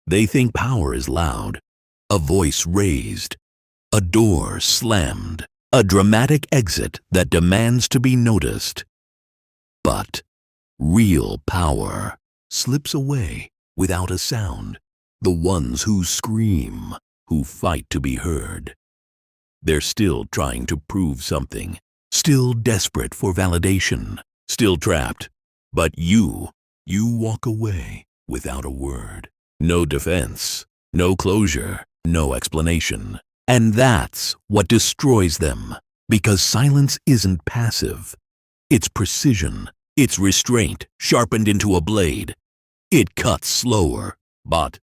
They think power is loud, a voice raised, a door slammed, a dramatic exit that demands to be noticed. But real power slips away without a sound. The ones who scream, who fight to be heard. They're still trying to prove something, still desperate for validation, still trapped. But you walk away without a word. No defense, no closure, no explanation. And that's what destroys them, because silence isn't passive. It's precision, it's restraint sharpened into a blade. It cuts slower, but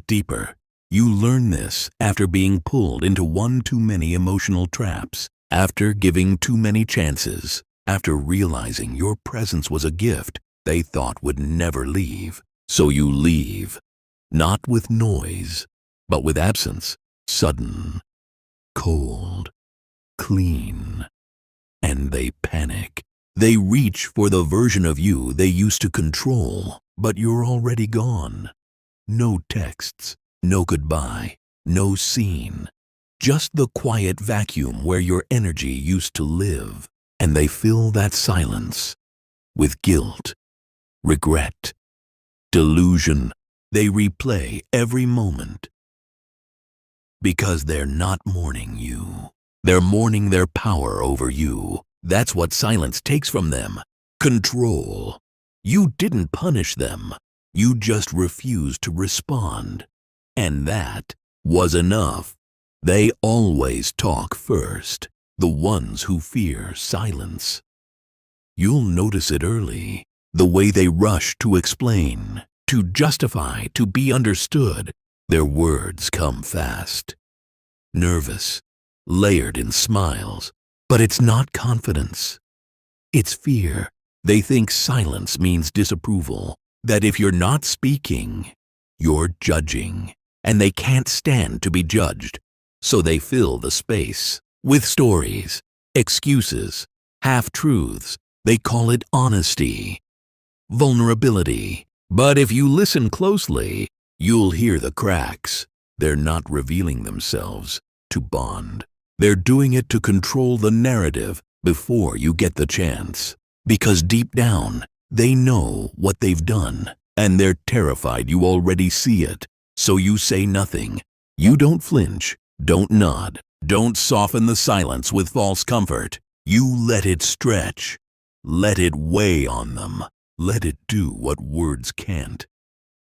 deeper. You learn this after being pulled into one too many emotional traps, after giving too many chances, after realizing your presence was a gift they thought would never leave. So you leave, not with noise, but with absence, sudden, cold, clean. And they panic. They reach for the version of you they used to control, but you're already gone. No texts, no goodbye, no scene. Just the quiet vacuum where your energy used to live. And they fill that silence with guilt, regret, delusion. They replay every moment. Because they're not mourning you. They're mourning their power over you. That's what silence takes from them. Control. You didn't punish them. You just refused to respond. And that was enough. They always talk first, the ones who fear silence. You'll notice it early, the way they rush to explain, to justify, to be understood. Their words come fast, nervous, layered in smiles. But it's not confidence. It's fear. They think silence means disapproval, that if you're not speaking, you're judging, and they can't stand to be judged. So they fill the space with stories, excuses, half-truths. They call it honesty, vulnerability. But if you listen closely, you'll hear the cracks. They're not revealing themselves to bond. They're doing it to control the narrative before you get the chance. Because deep down, they know what they've done, and they're terrified you already see it. So you say nothing. You don't flinch, don't nod, don't soften the silence with false comfort. You let it stretch. Let it weigh on them. Let it do what words can't.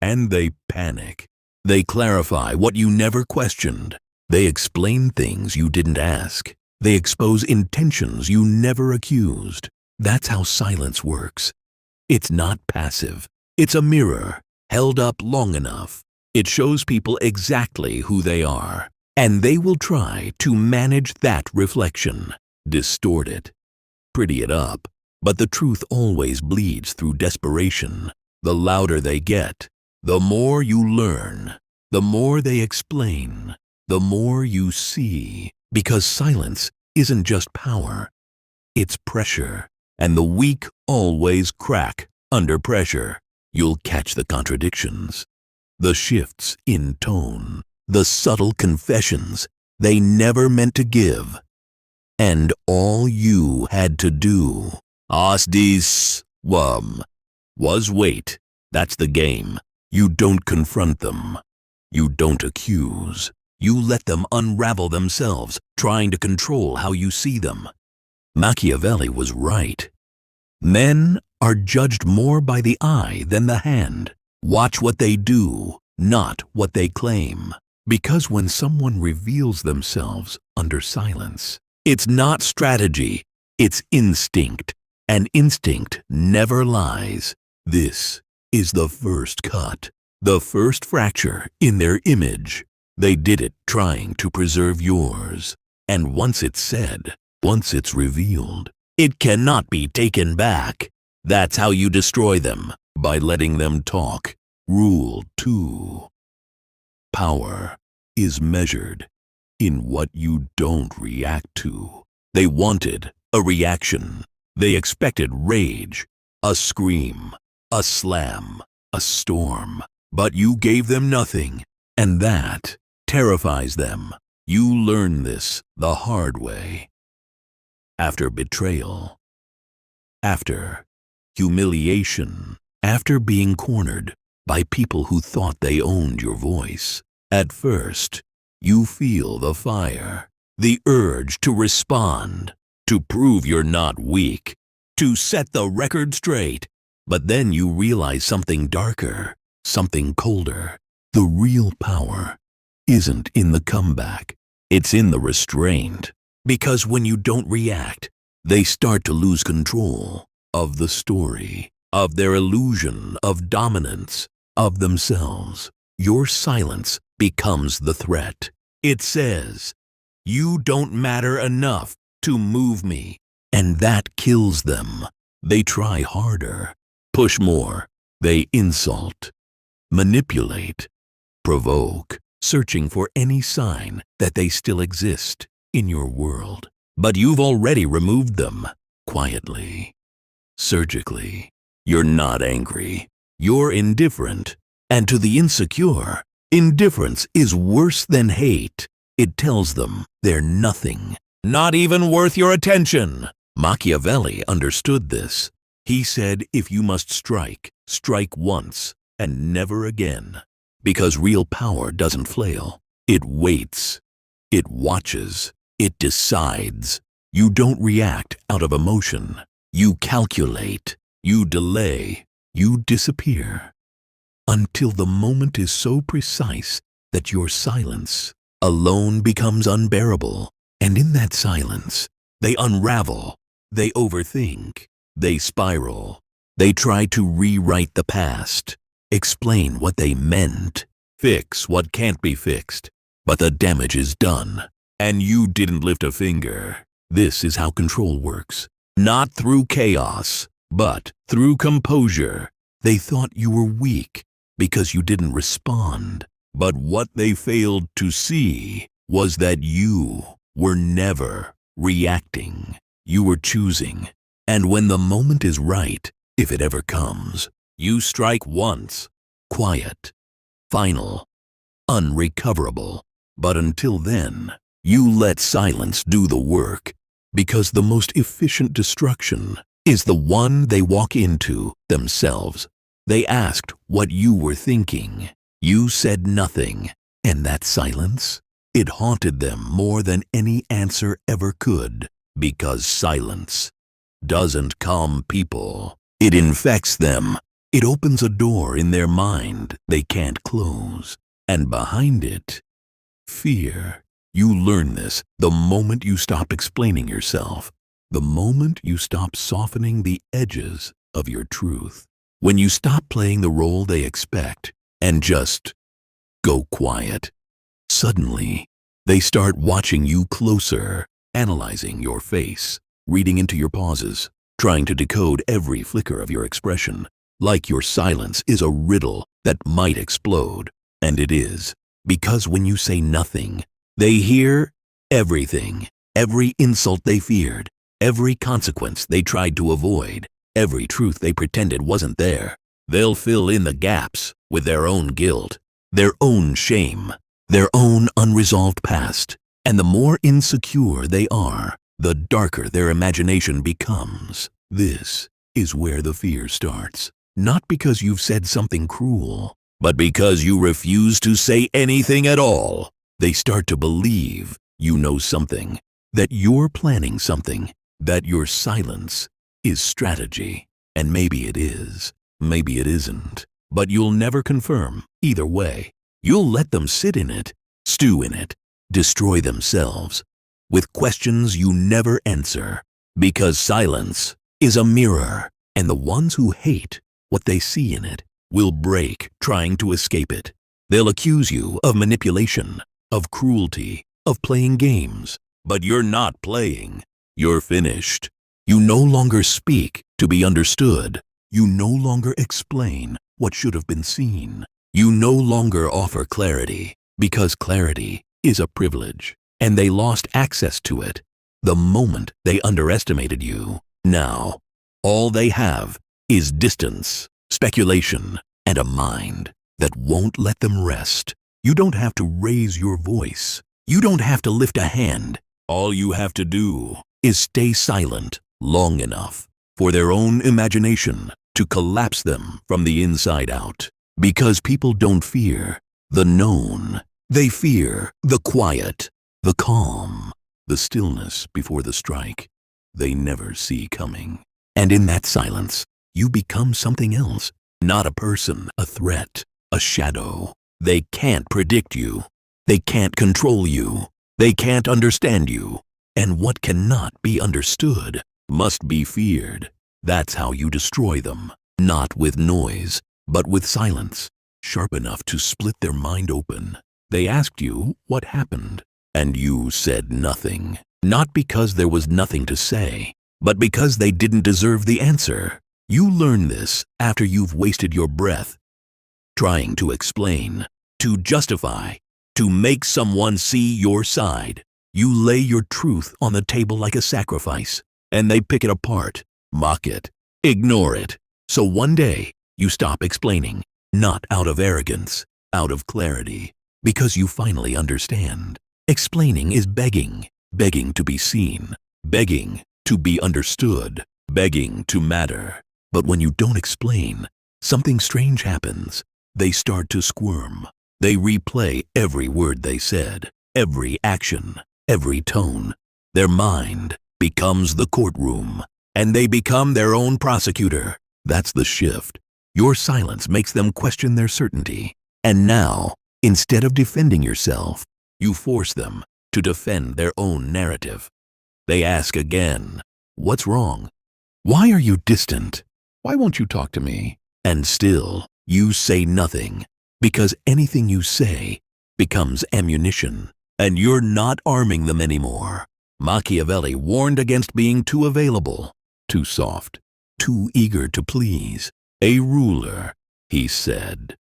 And they panic. They clarify what you never questioned. They explain things you didn't ask. They expose intentions you never accused. That's how silence works. It's not passive. It's a mirror, held up long enough. It shows people exactly who they are, and they will try to manage that reflection, distort it, pretty it up. But the truth always bleeds through desperation. The louder they get, the more you learn, the more they explain, the more you see. Because silence isn't just power, it's pressure. And the weak always crack under pressure. You'll catch the contradictions, the shifts in tone, the subtle confessions they never meant to give. And all you had to do, was wait. That's the game. You don't confront them. You don't accuse. You let them unravel themselves, trying to control how you see them. Machiavelli was right. Men are judged more by the eye than the hand. Watch what they do, not what they claim. Because when someone reveals themselves under silence, it's not strategy, it's instinct. And instinct never lies. This is the first cut, the first fracture in their image. They did it trying to preserve yours. And once it's said, once it's revealed, it cannot be taken back. That's how you destroy them, by letting them talk. Rule 2. Power is measured in what you don't react to. They wanted a reaction. They expected rage, a scream, a slam. a storm. But you gave them nothing, and that terrifies them. You learn this the hard way. After betrayal, after humiliation, after being cornered by people who thought they owned your voice, at first, you feel the fire, the urge to respond, to prove you're not weak, to set the record straight. But then you realize something darker, something colder. The real power isn't in the comeback. It's in the restraint. Because when you don't react, they start to lose control of the story, of their illusion of dominance, of themselves. Your silence becomes the threat. It says, "You don't matter enough to move me." And that kills them. They try harder, push more. They insult, manipulate, provoke, searching for any sign that they still exist in your world. But you've already removed them, quietly, surgically. You're not angry. You're indifferent. And to the insecure, indifference is worse than hate. It tells them they're nothing, not even worth your attention. Machiavelli understood this. He said, if you must strike, strike once and never again. Because real power doesn't flail. It waits. It watches. It decides. You don't react out of emotion. You calculate. You delay. You disappear. Until the moment is so precise that your silence alone becomes unbearable. And in that silence, they unravel. They overthink. They spiral. They try to rewrite the past, explain what they meant, fix what can't be fixed. But the damage is done, and you didn't lift a finger. This is how control works. Not through chaos, but through composure. They thought you were weak because you didn't respond. But what they failed to see was that you were never reacting. You were choosing. And when the moment is right, if it ever comes, you strike once, quiet, final, unrecoverable. But until then, you let silence do the work, because the most efficient destruction is the one they walk into themselves. They asked what you were thinking. You said nothing, and that silence, it haunted them more than any answer ever could, because silence doesn't calm people. It infects them. It opens a door in their mind they can't close. And behind it, fear. You learn this the moment you stop explaining yourself, the moment you stop softening the edges of your truth, when you stop playing the role they expect and just go quiet. Suddenly, they start watching you closer, analyzing your face, reading into your pauses, trying to decode every flicker of your expression, like your silence is a riddle that might explode. And it is, because when you say nothing, they hear everything, every insult they feared, every consequence they tried to avoid, every truth they pretended wasn't there. They'll fill in the gaps with their own guilt, their own shame, their own unresolved past. And the more insecure they are, the darker their imagination becomes. This is where the fear starts. Not because you've said something cruel, but because you refuse to say anything at all. They start to believe you know something, that you're planning something, that your silence is strategy. And maybe it is, maybe it isn't. But you'll never confirm either way. You'll let them sit in it, stew in it, destroy themselves with questions you never answer. Because silence is a mirror, and the ones who hate what they see in it will break trying to escape it. They'll accuse you of manipulation, of cruelty, of playing games. But you're not playing. You're finished. You no longer speak to be understood. You no longer explain what should have been seen. You no longer offer clarity, because clarity is a privilege, and they lost access to it the moment they underestimated you. Now, all they have is distance, speculation, and a mind that won't let them rest. You don't have to raise your voice. You don't have to lift a hand. All you have to do is stay silent long enough for their own imagination to collapse them from the inside out. Because people don't fear the known. They fear the quiet, the calm, the stillness before the strike they never see coming. And in that silence, you become something else. Not a person, a threat, a shadow. They can't predict you. They can't control you. They can't understand you. And what cannot be understood must be feared. That's how you destroy them. Not with noise, but with silence, sharp enough to split their mind open. They asked you what happened, and you said nothing. Not because there was nothing to say, but because they didn't deserve the answer. You learn this after you've wasted your breath trying to explain, to justify, to make someone see your side. You lay your truth on the table like a sacrifice, and they pick it apart, mock it, ignore it. So one day, you stop explaining, not out of arrogance, out of clarity, because you finally understand. Explaining is begging, begging to be seen, begging to be understood, begging to matter. But when you don't explain, something strange happens. They start to squirm. They replay every word they said, every action, every tone. Their mind becomes the courtroom, and they become their own prosecutor. That's the shift. Your silence makes them question their certainty. And now, instead of defending yourself, you force them to defend their own narrative. They ask again, "What's wrong? Why are you distant? Why won't you talk to me?" And still, you say nothing, because anything you say becomes ammunition, and you're not arming them anymore. Machiavelli warned against being too available, too soft, too eager to please. A ruler, he said,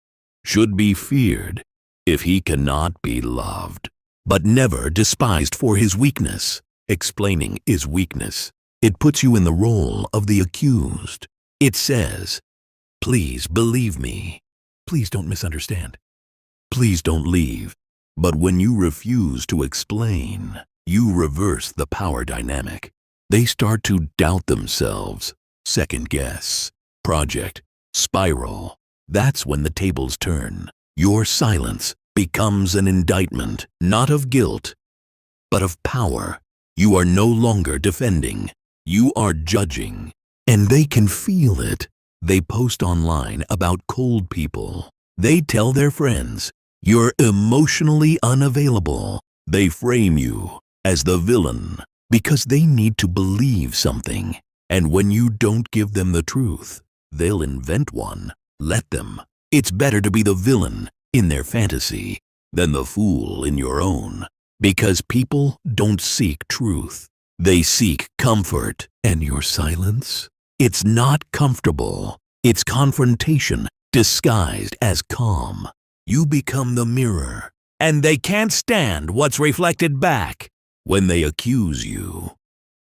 should be feared if he cannot be loved, but never despised for his weakness. Explaining is weakness. It puts you in the role of the accused. It says, "Please believe me. Please don't misunderstand. Please don't leave." But when you refuse to explain, you reverse the power dynamic. They start to doubt themselves, second guess, project, spiral. That's when the tables turn. Your silence becomes an indictment, not of guilt, but of power. You are no longer defending. You are judging. And they can feel it. They post online about cold people. They tell their friends, "You're emotionally unavailable." They frame you as the villain because they need to believe something. And when you don't give them the truth, they'll invent one. Let them. It's better to be the villain in their fantasy than the fool in your own. Because people don't seek truth. They seek comfort. And your silence? It's not comfortable. It's confrontation disguised as calm. You become the mirror, and they can't stand what's reflected back. When they accuse you,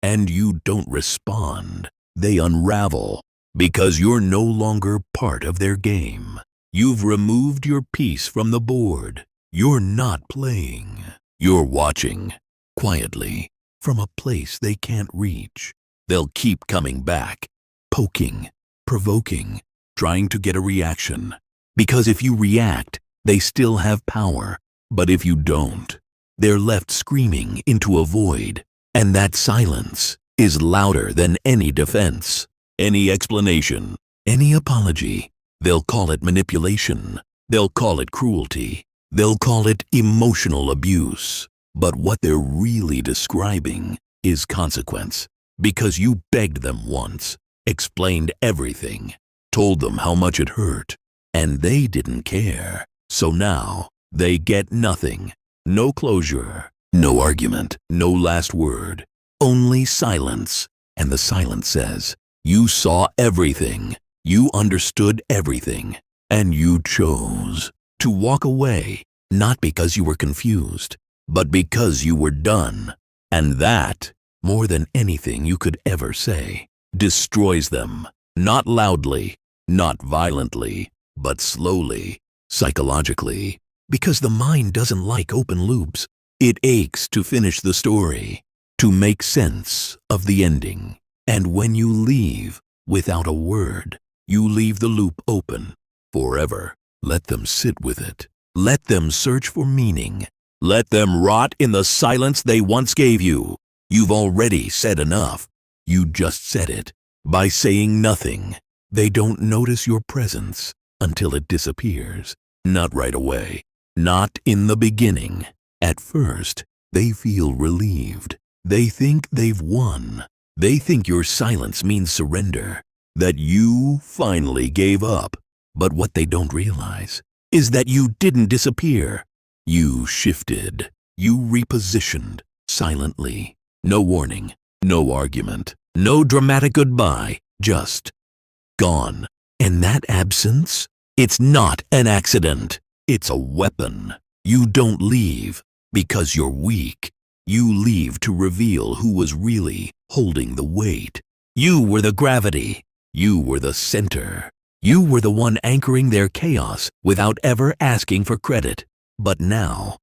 and you don't respond, they unravel because you're no longer part of their game. You've removed your piece from the board. You're not playing. You're watching, quietly, from a place they can't reach. They'll keep coming back, poking, provoking, trying to get a reaction. Because if you react, they still have power. But if you don't, they're left screaming into a void. And that silence is louder than any defense, any explanation, any apology. They'll call it manipulation. They'll call it cruelty. They'll call it emotional abuse. But what they're really describing is consequence. Because you begged them once, explained everything, told them how much it hurt, and they didn't care. So now they get nothing. No closure, no argument, no last word, only silence. And the silence says, you saw everything, you understood everything, and you chose to walk away, not because you were confused, but because you were done. And that, more than anything you could ever say, destroys them, not loudly, not violently, but slowly, psychologically, because the mind doesn't like open loops. It aches to finish the story, to make sense of the ending. And when you leave without a word, you leave the loop open forever. Let them sit with it. Let them search for meaning. Let them rot in the silence they once gave you. You've already said enough. You just said it. By saying nothing, they don't notice your presence until it disappears. Not right away. Not in the beginning. At first, they feel relieved. They think they've won. They think your silence means surrender, that you finally gave up. But what they don't realize is that you didn't disappear. You shifted. You repositioned silently. No warning, no argument, no dramatic goodbye, just gone. And that absence, it's not an accident. It's a weapon. You don't leave because you're weak. You leave to reveal who was really holding the weight. You were the gravity. You were the center. You were the one anchoring their chaos without ever asking for credit. But now,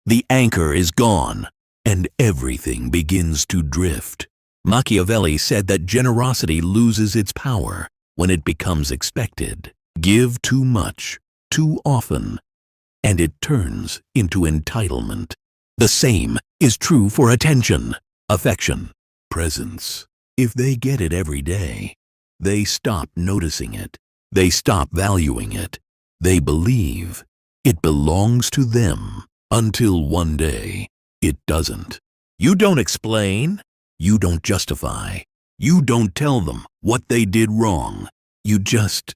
the anchor is gone, and everything begins to drift. Machiavelli said that generosity loses its power when it becomes expected. Give too much, too often, and it turns into entitlement. The same is true for attention, affection, presence. If they get it every day, they stop noticing it. They stop valuing it. They believe it belongs to them until one day it doesn't. You don't explain. You don't justify. You don't tell them what they did wrong. You just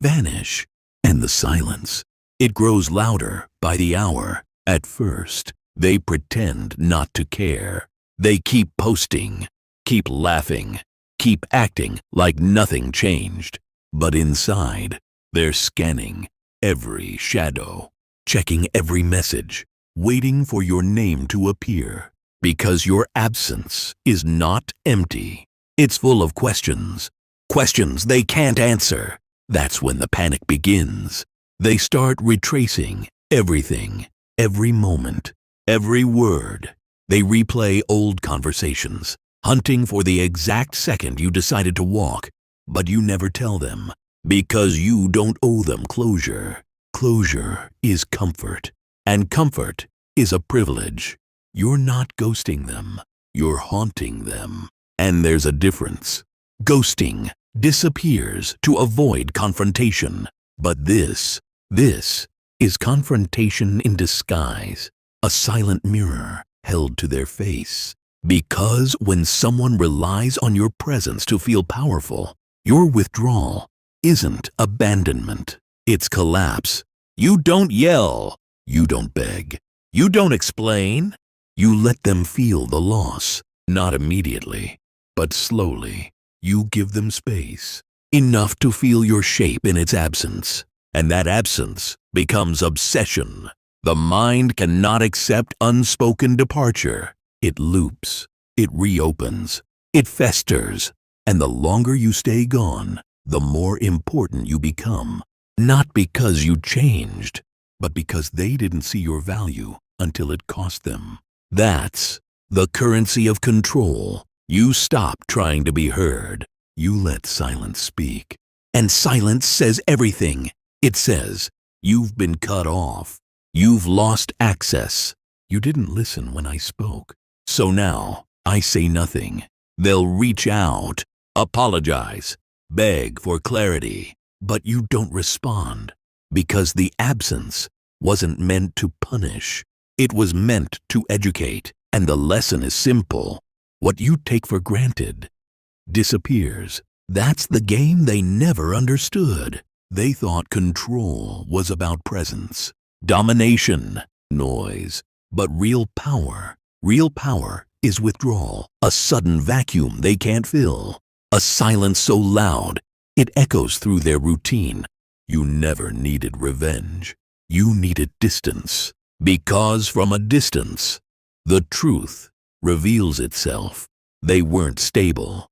vanish. And the silence, it grows louder by the hour. At first, they pretend not to care. They keep posting, keep laughing, keep acting like nothing changed. But inside, they're scanning every shadow, checking every message, waiting for your name to appear. Because your absence is not empty. It's full of questions. Questions they can't answer. That's when the panic begins. They start retracing everything, every moment, every word. They replay old conversations, hunting for the exact second you decided to walk. But you never tell them, because you don't owe them closure. Closure is comfort, and comfort is a privilege. You're not ghosting them, you're haunting them. And there's a difference. Ghosting disappears to avoid confrontation. But this is confrontation in disguise, a silent mirror held to their face. Because when someone relies on your presence to feel powerful, your withdrawal isn't abandonment, it's collapse. You don't yell, you don't beg, you don't explain. You let them feel the loss, not immediately, but slowly. You give them space, enough to feel your shape in its absence. And that absence becomes obsession. The mind cannot accept unspoken departure. It loops, it reopens, it festers. And the longer you stay gone, the more important you become. Not because you changed, but because they didn't see your value until it cost them. That's the currency of control. You stop trying to be heard. You let silence speak. And silence says everything. It says, you've been cut off. You've lost access. You didn't listen when I spoke. So now, I say nothing. They'll reach out, apologize, beg for clarity. But you don't respond. Because the absence wasn't meant to punish. It was meant to educate, and the lesson is simple. What you take for granted disappears. That's the game they never understood. They thought control was about presence, domination, noise. But real power is withdrawal, a sudden vacuum they can't fill, a silence so loud it echoes through their routine. You never needed revenge. You needed distance. Because from a distance, the truth reveals itself. They weren't stable.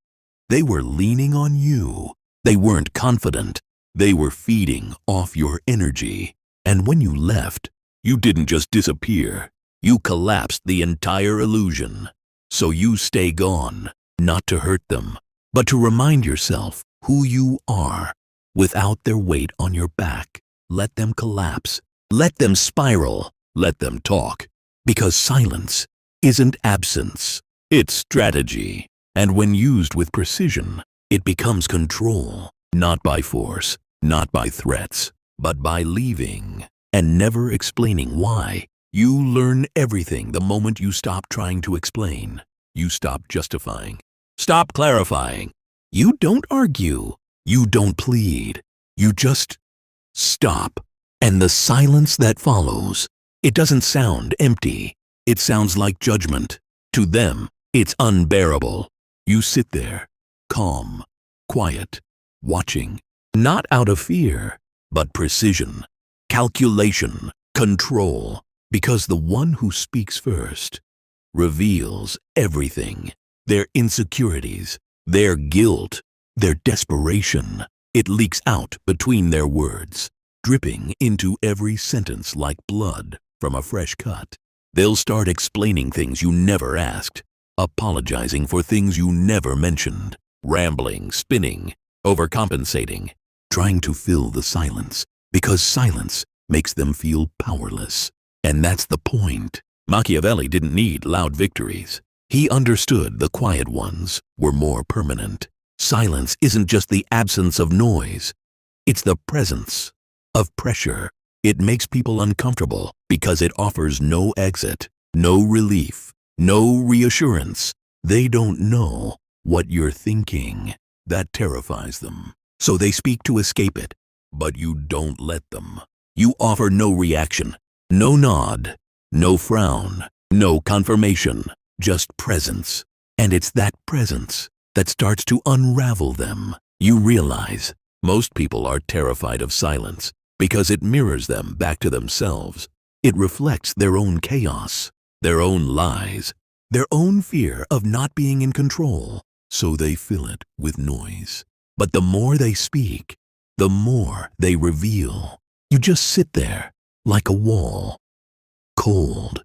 They were leaning on you. They weren't confident. They were feeding off your energy. And when you left, you didn't just disappear. You collapsed the entire illusion. So you stay gone, not to hurt them, but to remind yourself who you are. Without their weight on your back, let them collapse. Let them spiral. Let them talk. Because silence isn't absence. It's strategy. And when used with precision, it becomes control. Not by force, not by threats, but by leaving and never explaining why. You learn everything the moment you stop trying to explain. You stop justifying. Stop clarifying. You don't argue. You don't plead. You just stop. And the silence that follows, it doesn't sound empty. It sounds like judgment. To them, it's unbearable. You sit there, calm, quiet, watching, not out of fear, but precision, calculation, control, because the one who speaks first reveals everything, their insecurities, their guilt, their desperation. It leaks out between their words, dripping into every sentence like blood from a fresh cut. They'll start explaining things you never asked, apologizing for things you never mentioned, rambling, spinning, overcompensating, trying to fill the silence, because silence makes them feel powerless. And that's the point. Machiavelli didn't need loud victories. He understood the quiet ones were more permanent. Silence isn't just the absence of noise. It's the presence of pressure. It makes people uncomfortable because it offers no exit, no relief, no reassurance. They don't know what you're thinking. That terrifies them. So they speak to escape it, but you don't let them. You offer no reaction, no nod, no frown, no confirmation, just presence. And it's that presence that starts to unravel them. You realize most people are terrified of silence because it mirrors them back to themselves. It reflects their own chaos, their own lies, their own fear of not being in control. So they fill it with noise. But the more they speak, the more they reveal. You just sit there like a wall, cold,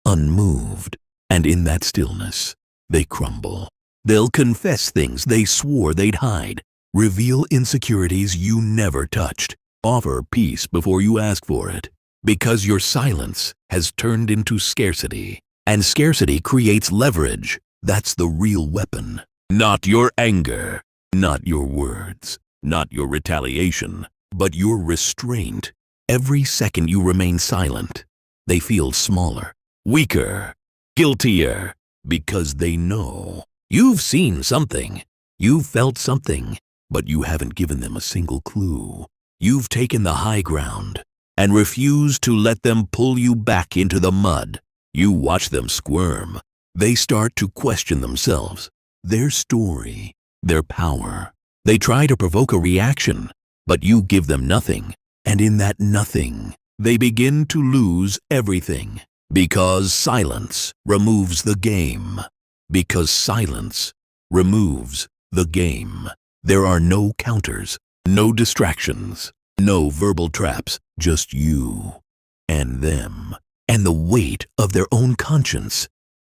unmoved, and in that stillness, they crumble. They'll confess things they swore they'd hide, reveal insecurities you never touched, offer peace before you ask for it, because your silence has turned into scarcity, and scarcity creates leverage. That's the real weapon. Not your anger, not your words, not your retaliation, but your restraint. Every second you remain silent, they feel smaller, weaker, guiltier, because they know you've seen something, you've felt something, but you haven't given them a single clue. You've taken the high ground and refused to let them pull you back into the mud. You watch them squirm. They start to question themselves, their story, their power. They try to provoke a reaction, but you give them nothing. And in that nothing, they begin to lose everything. Because silence removes the game. Because silence removes the game. There are no counters, no distractions, no verbal traps, just you and them, and the weight of their own conscience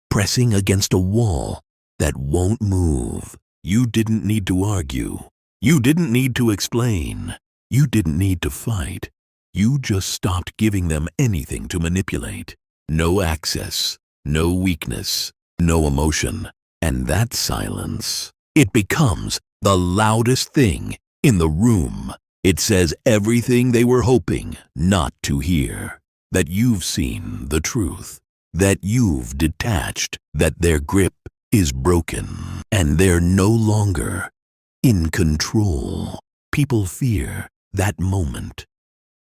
pressing against a wall that won't move. You didn't need to argue. You didn't need to explain. You didn't need to fight. You just stopped giving them anything to manipulate. No access, no weakness, no emotion. And that silence, it becomes the loudest thing in the room. It says everything they were hoping not to hear. That you've seen the truth. That you've detached. That their grip is broken. And they're no longer in control. People fear that moment.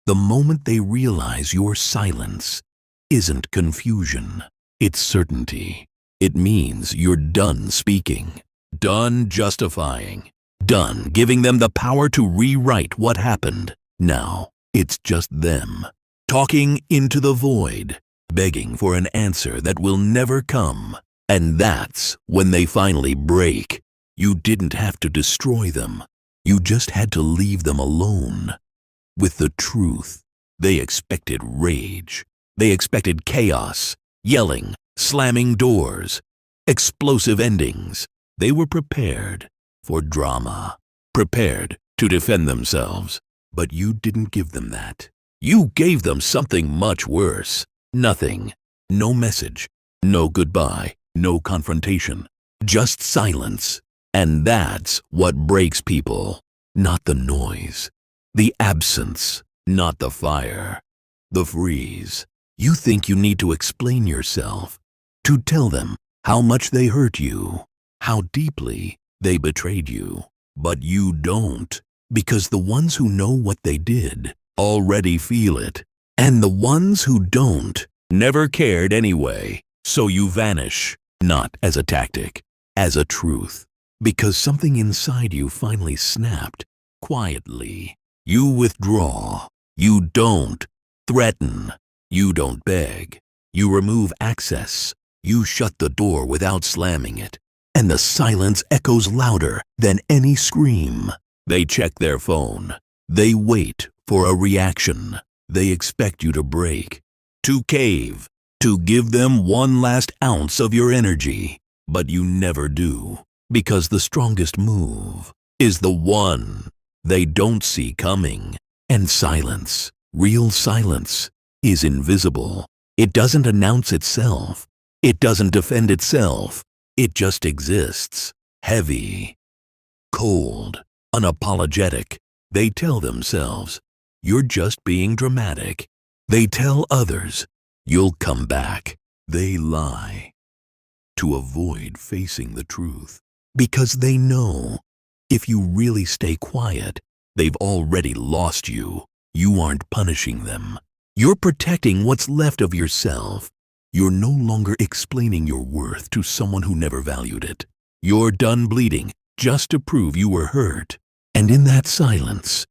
The moment they realize your silence isn't confusion. It's certainty. It means you're done speaking, done justifying, done giving them the power to rewrite what happened. Now, it's just them, talking into the void, begging for an answer that will never come. And that's when they finally break. You didn't have to destroy them. You just had to leave them alone. With the truth, they expected rage. They expected chaos, yelling, slamming doors, explosive endings. They were prepared for drama, prepared to defend themselves. But you didn't give them that. You gave them something much worse. Nothing. No message. No goodbye. No confrontation. Just silence. And that's what breaks people. Not the noise. The absence. Not the fire. The freeze. You think you need to explain yourself, to tell them how much they hurt you, how deeply they betrayed you. But you don't, because the ones who know what they did already feel it, and the ones who don't never cared anyway. So you vanish, not as a tactic, as a truth, because something inside you finally snapped, quietly. You withdraw. You don't threaten. You don't beg. You remove access. You shut the door without slamming it. And the silence echoes louder than any scream. They check their phone. They wait for a reaction. They expect you to break, to cave, to give them one last ounce of your energy. But you never do, because the strongest move is the one they don't see coming. And silence, real silence, is invisible. It doesn't announce itself. It doesn't defend itself. It just exists. Heavy, cold, unapologetic. They tell themselves, you're just being dramatic. They tell others, you'll come back. They lie to avoid facing the truth, because they know if you really stay quiet, they've already lost you. You aren't punishing them. You're protecting what's left of yourself. You're no longer explaining your worth to someone who never valued it. You're done bleeding just to prove you were hurt. And in that silence,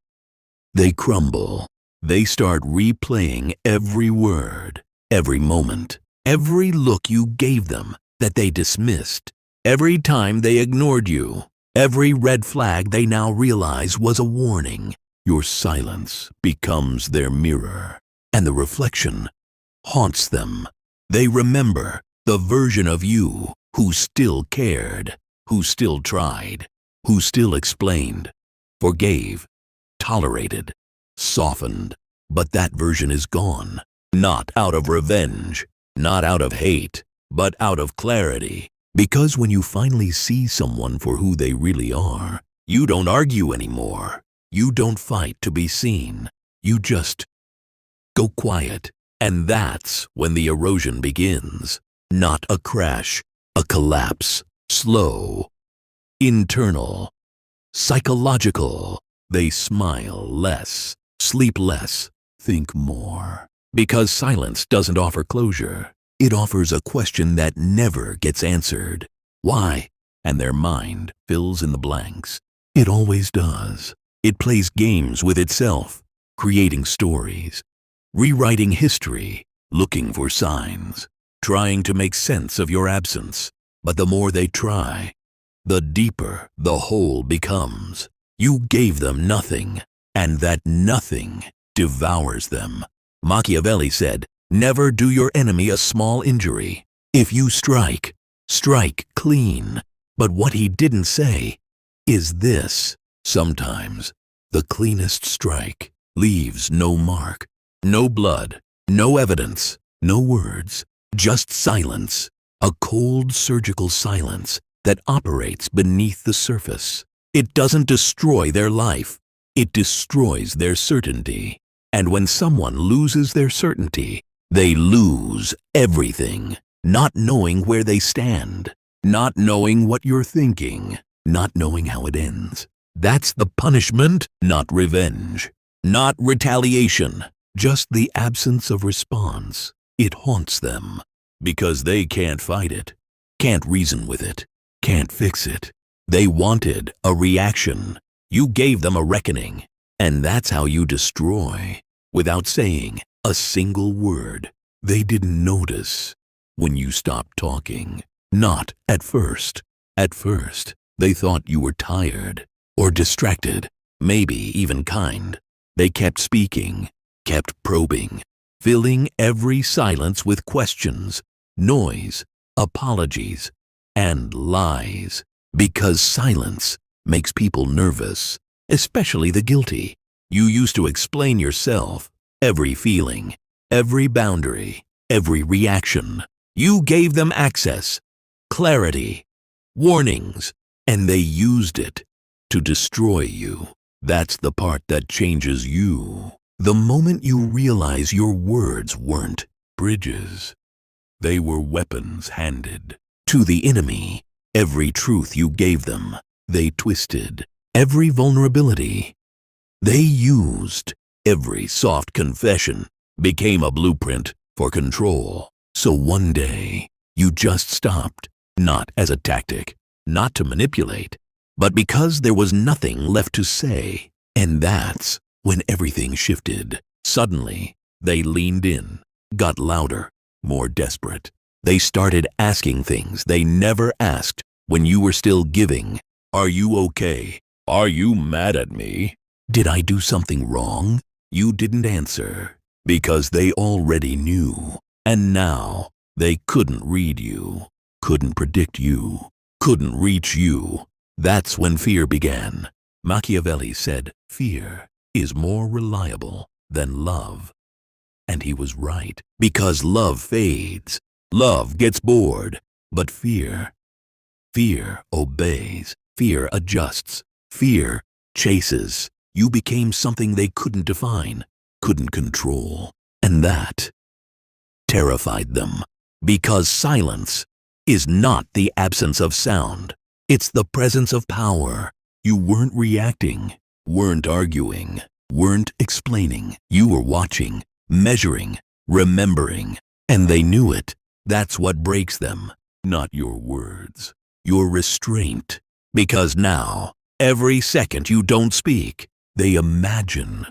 they crumble. They start replaying every word, every moment, every look you gave them that they dismissed, every time they ignored you, every red flag they now realize was a warning. Your silence becomes their mirror, and the reflection haunts them. They remember the version of you who still cared, who still tried, who still explained, forgave, tolerated, softened. But that version is gone, not out of revenge, not out of hate, but out of clarity. Because when you finally see someone for who they really are, you don't argue anymore. You don't fight to be seen. You just go quiet. And that's when the erosion begins. Not a crash, a collapse. Slow, internal, psychological. They smile less, sleep less, think more. Because silence doesn't offer closure. It offers a question that never gets answered. Why? And their mind fills in the blanks. It always does. It plays games with itself, creating stories, rewriting history, looking for signs, trying to make sense of your absence. But the more they try, the deeper the hole becomes. You gave them nothing, and that nothing devours them. Machiavelli said, never do your enemy a small injury. If you strike, strike clean. But what he didn't say is this: sometimes the cleanest strike leaves no mark, no blood, no evidence, no words, just silence. A cold surgical silence that operates beneath the surface. It doesn't destroy their life. It destroys their certainty. And when someone loses their certainty, they lose everything. Not knowing where they stand, not knowing what you're thinking, not knowing how it ends. That's the punishment, not revenge, not retaliation, just the absence of response. It haunts them because they can't fight it, can't reason with it, can't fix it. They wanted a reaction. You gave them a reckoning, and that's how you destroy. Without saying a single word, they didn't notice when you stopped talking. Not at first. At first, they thought you were tired. or distracted, maybe even kind. They kept speaking, kept probing, filling every silence with questions, noise, apologies, and lies. Because silence makes people nervous, especially the guilty. You used to explain yourself, every feeling, every boundary, every reaction. You gave them access, clarity, warnings, and they used it to destroy you. That's the part that changes you. The moment you realize your words weren't bridges, they were weapons handed to the enemy. Every truth you gave them, they twisted. Every vulnerability, they used. Every soft confession became a blueprint for control. So one day, you just stopped, not as a tactic, not to manipulate, but because there was nothing left to say. And that's when everything shifted. Suddenly, they leaned in, got louder, more desperate. They started asking things they never asked when you were still giving. Are you okay? Are you mad at me? Did I do something wrong? You didn't answer because they already knew. And now they couldn't read you, couldn't predict you, couldn't reach you. That's when fear began. Machiavelli said, fear is more reliable than love. And he was right, because love fades, love gets bored, but fear obeys, fear adjusts, fear chases. You became something they couldn't define, couldn't control, and that terrified them, because silence is not the absence of sound. It's the presence of power. You weren't reacting, weren't arguing, weren't explaining. You were watching, measuring, remembering, and they knew it. That's what breaks them, not your words, your restraint. Because now, every second you don't speak, they imagine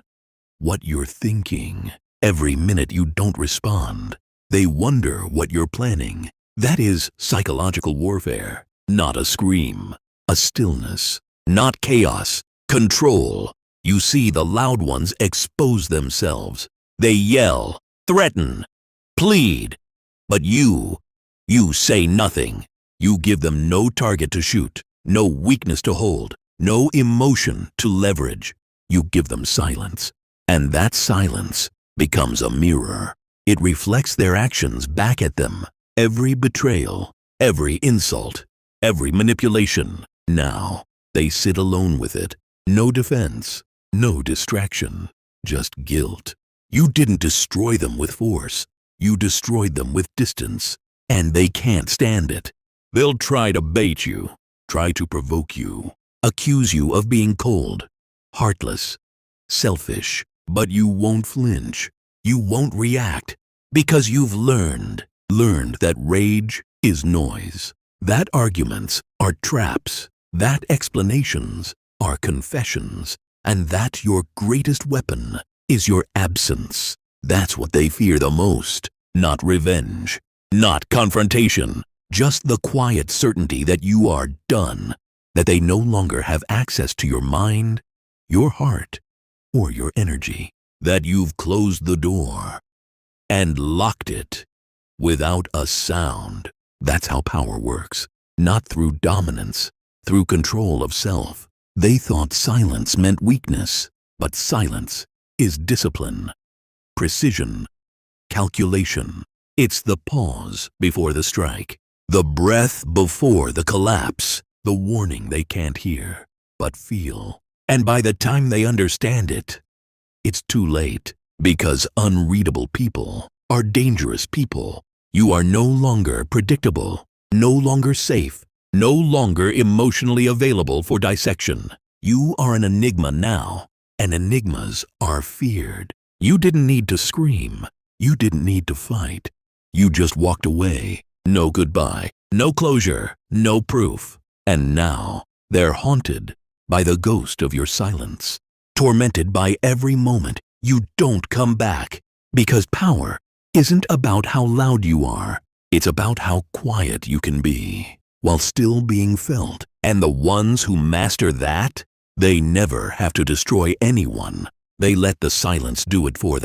what you're thinking. Every minute you don't respond, they wonder what you're planning. That is psychological warfare, not a scream, a stillness, not chaos, control. You see the loud ones expose themselves. They yell, threaten, plead. But you say nothing. You give them no target to shoot, no weakness to hold, no emotion to leverage. You give them silence. And that silence becomes a mirror. It reflects their actions back at them. Every betrayal, every insult, every manipulation. Now, they sit alone with it. No defense, no distraction, just guilt. You didn't destroy them with force. You destroyed them with distance. And they can't stand it. They'll try to bait you, try to provoke you, accuse you of being cold, heartless, selfish. But you won't flinch. You won't react. Because you've learned that rage is noise, that arguments are traps, that explanations are confessions, and that your greatest weapon is your absence. That's what they fear the most. Not revenge, not confrontation, just the quiet certainty that you are done, that they no longer have access to your mind, your heart, or your energy, that you've closed the door and locked it without a sound. That's how power works, not through dominance, through control of self. They thought silence meant weakness, but silence is discipline, precision, calculation. It's the pause before the strike, the breath before the collapse, the warning they can't hear, but feel. And by the time they understand it, it's too late, because unreadable people are dangerous people. You are no longer predictable, no longer safe, no longer emotionally available for dissection. You are an enigma now, and enigmas are feared. You didn't need to scream. You didn't need to fight. You just walked away. No goodbye, no closure, no proof. And now they're haunted by the ghost of your silence, tormented by every moment you don't come back. Because power isn't about how loud you are. It's about how quiet you can be while still being felt. And the ones who master that They never have to destroy anyone. They let the silence do it for them.